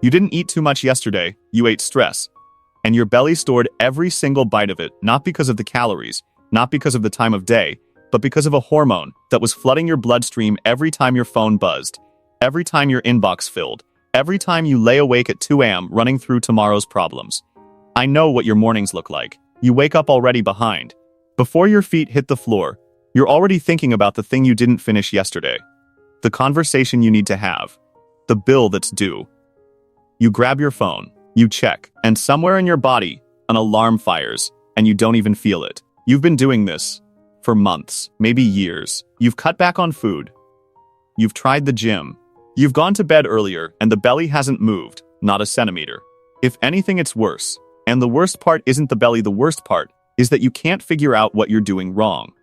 You didn't eat too much yesterday, you ate stress. And your belly stored every single bite of it, not because of the calories, not because of the time of day, but because of a hormone that was flooding your bloodstream every time your phone buzzed, every time your inbox filled, every time you lay awake at 2 a.m. running through tomorrow's problems. I know what your mornings look like. You wake up already behind. Before your feet hit the floor, you're already thinking about the thing you didn't finish yesterday, the conversation you need to have, the bill that's due. You grab your phone, you check, and somewhere in your body, an alarm fires, and you don't even feel it. You've been doing this for months, maybe years. You've cut back on food. You've tried the gym. You've gone to bed earlier, and the belly hasn't moved, not a centimeter. If anything, it's worse. And the worst part isn't the belly, the worst part is that you can't figure out what you're doing wrong.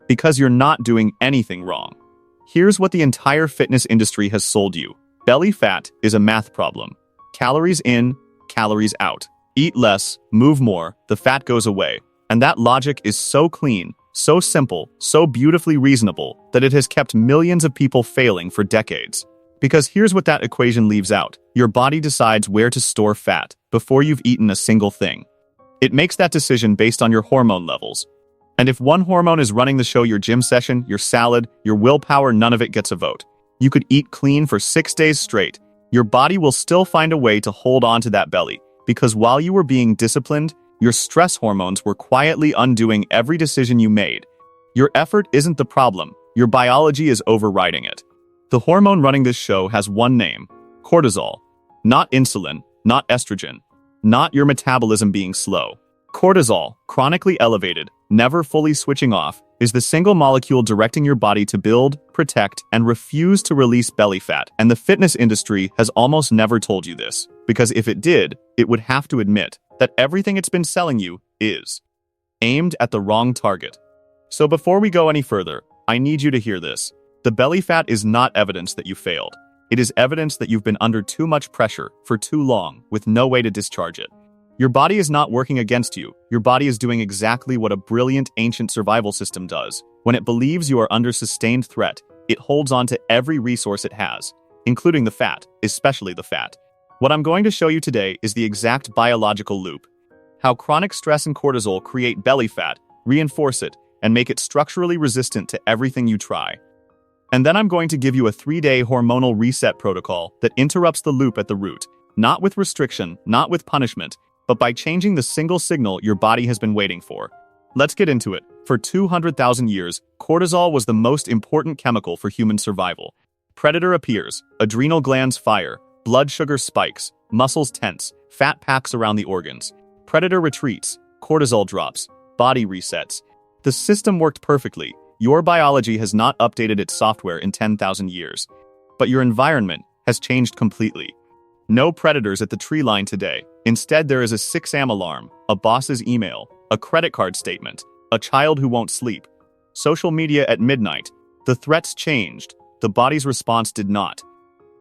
Because you're not doing anything wrong. Here's what the entire fitness industry has sold you. Belly fat is a math problem. Calories in, calories out. Eat less, move more, the fat goes away. And that logic is so clean, so simple, so beautifully reasonable that it has kept millions of people failing for decades. Because here's what that equation leaves out. Your body decides where to store fat before you've eaten a single thing. It makes that decision based on your hormone levels. And if one hormone is running the show, your gym session, your salad, your willpower, none of it gets a vote. You could eat clean for 6 days straight. Your body will still find a way to hold on to that belly, because while you were being disciplined, your stress hormones were quietly undoing every decision you made. Your effort isn't the problem. Your biology is overriding it. The hormone running this show has one name: cortisol. Not insulin, not estrogen, not your metabolism being slow. Cortisol, chronically elevated, never fully switching off, is the single molecule directing your body to build, protect, and refuse to release belly fat. And the fitness industry has almost never told you this, because if it did, it would have to admit that everything it's been selling you is aimed at the wrong target. So before we go any further, I need you to hear this. The belly fat is not evidence that you failed. It is evidence that you've been under too much pressure for too long with no way to discharge it. Your body is not working against you. Your body is doing exactly what a brilliant ancient survival system does. When it believes you are under sustained threat, it holds on to every resource it has, including the fat, especially the fat. What I'm going to show you today is the exact biological loop. How chronic stress and cortisol create belly fat, reinforce it, and make it structurally resistant to everything you try. And then I'm going to give you a 3-day hormonal reset protocol that interrupts the loop at the root, not with restriction, not with punishment, but by changing the single signal your body has been waiting for. Let's get into it. For 200,000 years, cortisol was the most important chemical for human survival. Predator appears, adrenal glands fire, blood sugar spikes, muscles tense, fat packs around the organs. Predator retreats, cortisol drops, body resets. The system worked perfectly. Your biology has not updated its software in 10,000 years. But your environment has changed completely. No predators at the tree line today. Instead, there is a 6 a.m. alarm, a boss's email, a credit card statement, a child who won't sleep, social media at midnight. The threats changed. The body's response did not.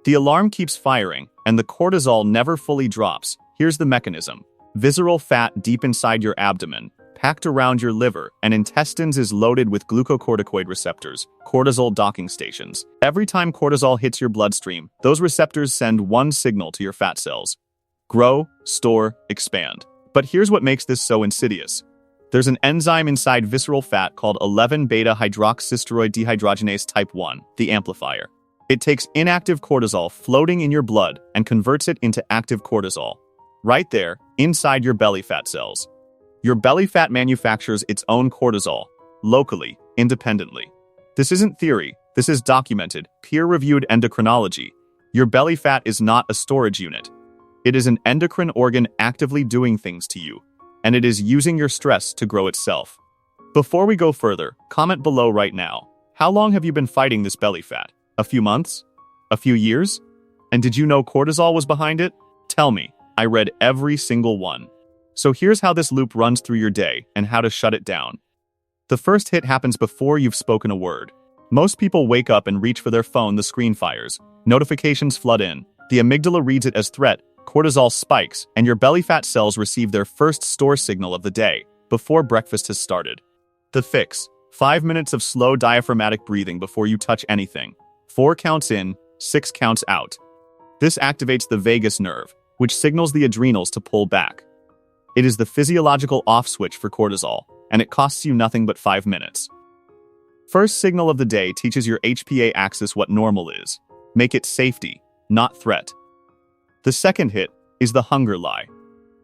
The alarm keeps firing, and the cortisol never fully drops. Here's the mechanism. Visceral fat deep inside your abdomen, packed around your liver and intestines, is loaded with glucocorticoid receptors, cortisol docking stations. Every time cortisol hits your bloodstream, those receptors send one signal to your fat cells: grow, store, expand. But here's what makes this so insidious. There's an enzyme inside visceral fat called 11-beta-hydroxysteroid dehydrogenase type 1, the amplifier. It takes inactive cortisol floating in your blood and converts it into active cortisol, right there, inside your belly fat cells. Your belly fat manufactures its own cortisol, locally, independently. This isn't theory, this is documented, peer-reviewed endocrinology. Your belly fat is not a storage unit. It is an endocrine organ actively doing things to you, and it is using your stress to grow itself. Before we go further, comment below right now. How long have you been fighting this belly fat? A few months? A few years? And did you know cortisol was behind it? Tell me. I read every single one. So here's how this loop runs through your day and how to shut it down. The first hit happens before you've spoken a word. Most people wake up and reach for their phone, the screen fires. Notifications flood in. The amygdala reads it as threat, cortisol spikes, and your belly fat cells receive their first store signal of the day, before breakfast has started. The fix: 5 minutes of slow diaphragmatic breathing before you touch anything. 4 counts in, 6 counts out. This activates the vagus nerve, which signals the adrenals to pull back. It is the physiological off switch for cortisol, and it costs you nothing but 5 minutes. First signal of the day teaches your HPA axis what normal is. Make it safety, not threat. The second hit is the hunger lie.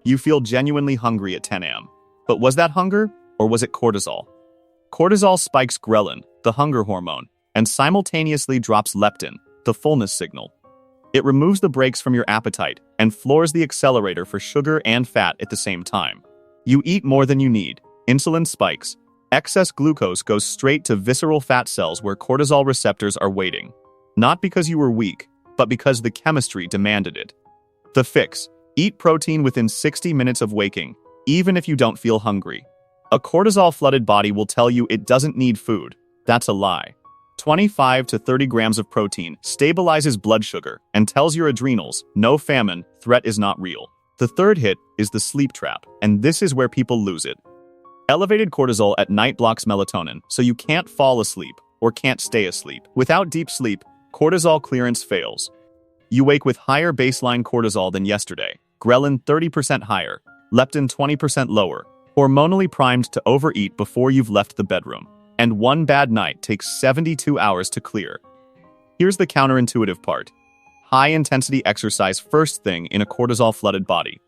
You feel genuinely hungry at 10 a.m. But was that hunger, or was it cortisol? Cortisol spikes ghrelin, the hunger hormone, and simultaneously drops leptin, the fullness signal. It removes the brakes from your appetite and floors the accelerator for sugar and fat at the same time. You eat more than you need, insulin spikes, excess glucose goes straight to visceral fat cells where cortisol receptors are waiting. Not because you were weak, but because the chemistry demanded it. The fix: eat protein within 60 minutes of waking, even if you don't feel hungry. A cortisol-flooded body will tell you it doesn't need food. That's a lie. 25 to 30 grams of protein stabilizes blood sugar and tells your adrenals, no famine, threat is not real. The third hit is the sleep trap, and this is where people lose it. Elevated cortisol at night blocks melatonin, so you can't fall asleep or can't stay asleep. Without deep sleep, cortisol clearance fails. You wake with higher baseline cortisol than yesterday, ghrelin 30% higher, leptin 20% lower, hormonally primed to overeat before you've left the bedroom. And one bad night takes 72 hours to clear. Here's the counterintuitive part. High-intensity exercise first thing in a cortisol-flooded body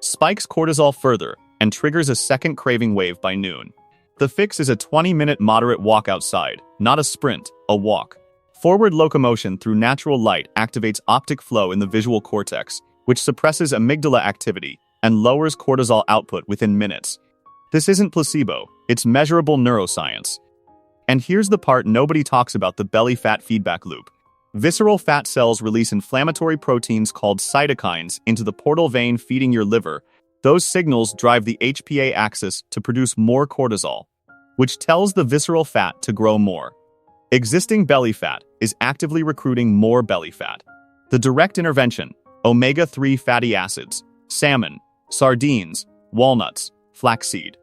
spikes cortisol further and triggers a second craving wave by noon. The fix is a 20-minute moderate walk outside, not a sprint, a walk. Forward locomotion through natural light activates optic flow in the visual cortex, which suppresses amygdala activity and lowers cortisol output within minutes. This isn't placebo, it's measurable neuroscience. And here's the part nobody talks about: the belly fat feedback loop. Visceral fat cells release inflammatory proteins called cytokines into the portal vein feeding your liver. Those signals drive the HPA axis to produce more cortisol, which tells the visceral fat to grow more. Existing belly fat is actively recruiting more belly fat. The direct intervention: omega-3 fatty acids, salmon, sardines, walnuts, flaxseed.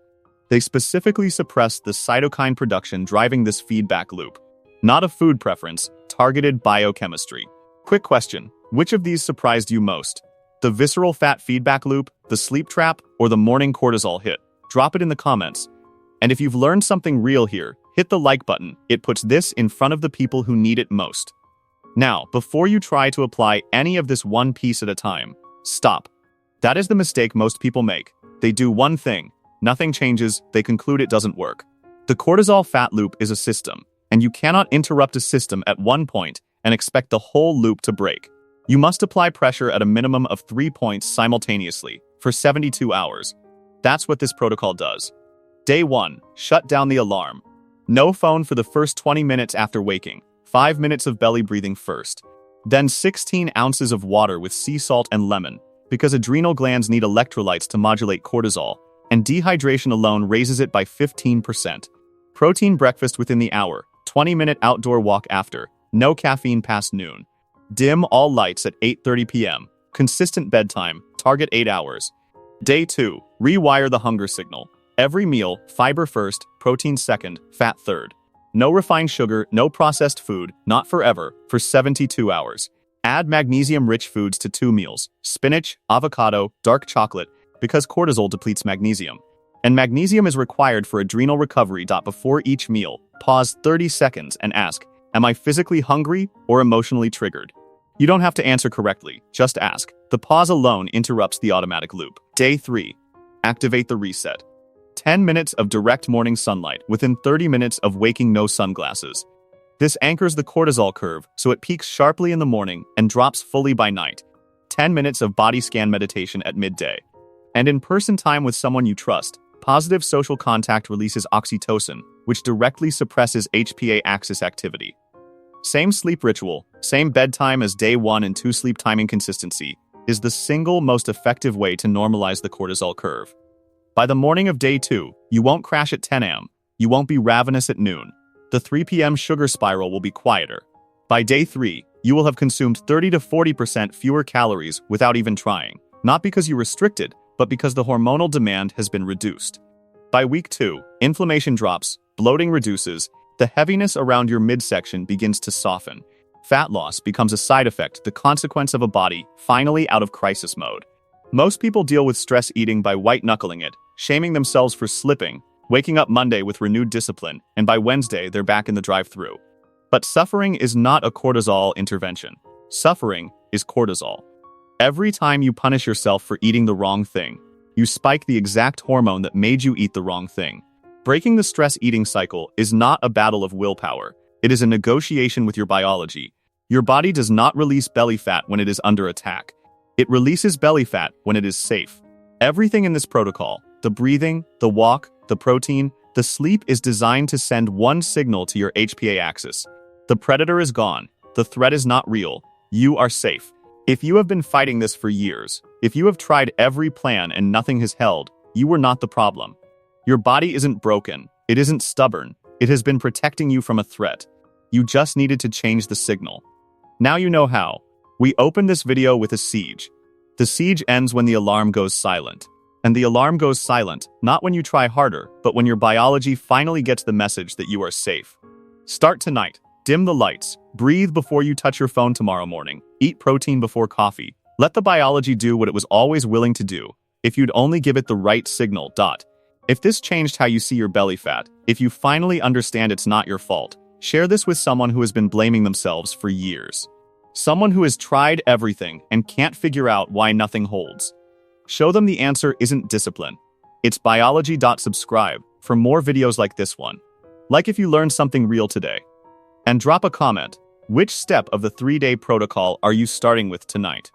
They specifically suppress the cytokine production driving this feedback loop. Not a food preference, targeted biochemistry. Quick question: which of these surprised you most? The visceral fat feedback loop, the sleep trap, or the morning cortisol hit? Drop it in the comments. And if you've learned something real here, hit the like button. It puts this in front of the people who need it most. Now, before you try to apply any of this one piece at a time, stop. That is the mistake most people make. They do one thing, nothing changes, they conclude it doesn't work. The cortisol fat loop is a system, and you cannot interrupt a system at one point and expect the whole loop to break. You must apply pressure at a minimum of 3 points simultaneously for 72 hours. That's what this protocol does. Day 1, shut down the alarm. No phone for the first 20 minutes after waking. 5 minutes of belly breathing first. Then 16 ounces of water with sea salt and lemon, because adrenal glands need electrolytes to modulate cortisol, and dehydration alone raises it by 15%. Protein breakfast within the hour, 20-minute outdoor walk after, no caffeine past noon. Dim all lights at 8:30 p.m. Consistent bedtime, target 8 hours. Day 2, rewire the hunger signal. Every meal, fiber first, protein second, fat third. No refined sugar, no processed food, not forever, for 72 hours. Add magnesium-rich foods to 2 meals, spinach, avocado, dark chocolate, because cortisol depletes magnesium. And magnesium is required for adrenal recovery. Before each meal, pause 30 seconds and ask, am I physically hungry or emotionally triggered? You don't have to answer correctly, just ask. The pause alone interrupts the automatic loop. Day 3, activate the reset. 10 minutes of direct morning sunlight within 30 minutes of waking, no sunglasses. This anchors the cortisol curve so it peaks sharply in the morning and drops fully by night. 10 minutes of body scan meditation at midday. And in-person time with someone you trust. Positive social contact releases oxytocin, which directly suppresses HPA axis activity. Same sleep ritual, same bedtime as day 1 and 2. Sleep timing consistency is the single most effective way to normalize the cortisol curve. By the morning of day 2, you won't crash at 10 a.m. You won't be ravenous at noon. The 3 p.m. sugar spiral will be quieter. By day 3, you will have consumed 30 to 40% fewer calories without even trying. Not because you restricted, but because the hormonal demand has been reduced. By week 2, inflammation drops, bloating reduces, the heaviness around your midsection begins to soften. Fat loss becomes a side effect, the consequence of a body finally out of crisis mode. Most people deal with stress eating by white-knuckling it, shaming themselves for slipping, waking up Monday with renewed discipline, and by Wednesday they're back in the drive-thru. But suffering is not a cortisol intervention. Suffering is cortisol. Every time you punish yourself for eating the wrong thing, you spike the exact hormone that made you eat the wrong thing. Breaking the stress eating cycle is not a battle of willpower. It is a negotiation with your biology. Your body does not release belly fat when it is under attack. It releases belly fat when it is safe. Everything in this protocol, the breathing, the walk, the protein, the sleep, is designed to send one signal to your HPA axis. The predator is gone. The threat is not real. You are safe. If you have been fighting this for years, if you have tried every plan and nothing has held, you were not the problem. Your body isn't broken. It isn't stubborn. It has been protecting you from a threat. You just needed to change the signal. Now you know how. We open this video with a siege. The siege ends when the alarm goes silent. And the alarm goes silent, not when you try harder, but when your biology finally gets the message that you are safe. Start tonight. Dim the lights. Breathe before you touch your phone tomorrow morning. Eat protein before coffee. Let the biology do what it was always willing to do, if you'd only give it the right signal. If this changed how you see your belly fat, if you finally understand it's not your fault, share this with someone who has been blaming themselves for years. Someone who has tried everything and can't figure out why nothing holds. Show them the answer isn't discipline. It's biology.Subscribe for more videos like this one. Like if you learned something real today. And drop a comment. Which step of the 3-day protocol are you starting with tonight?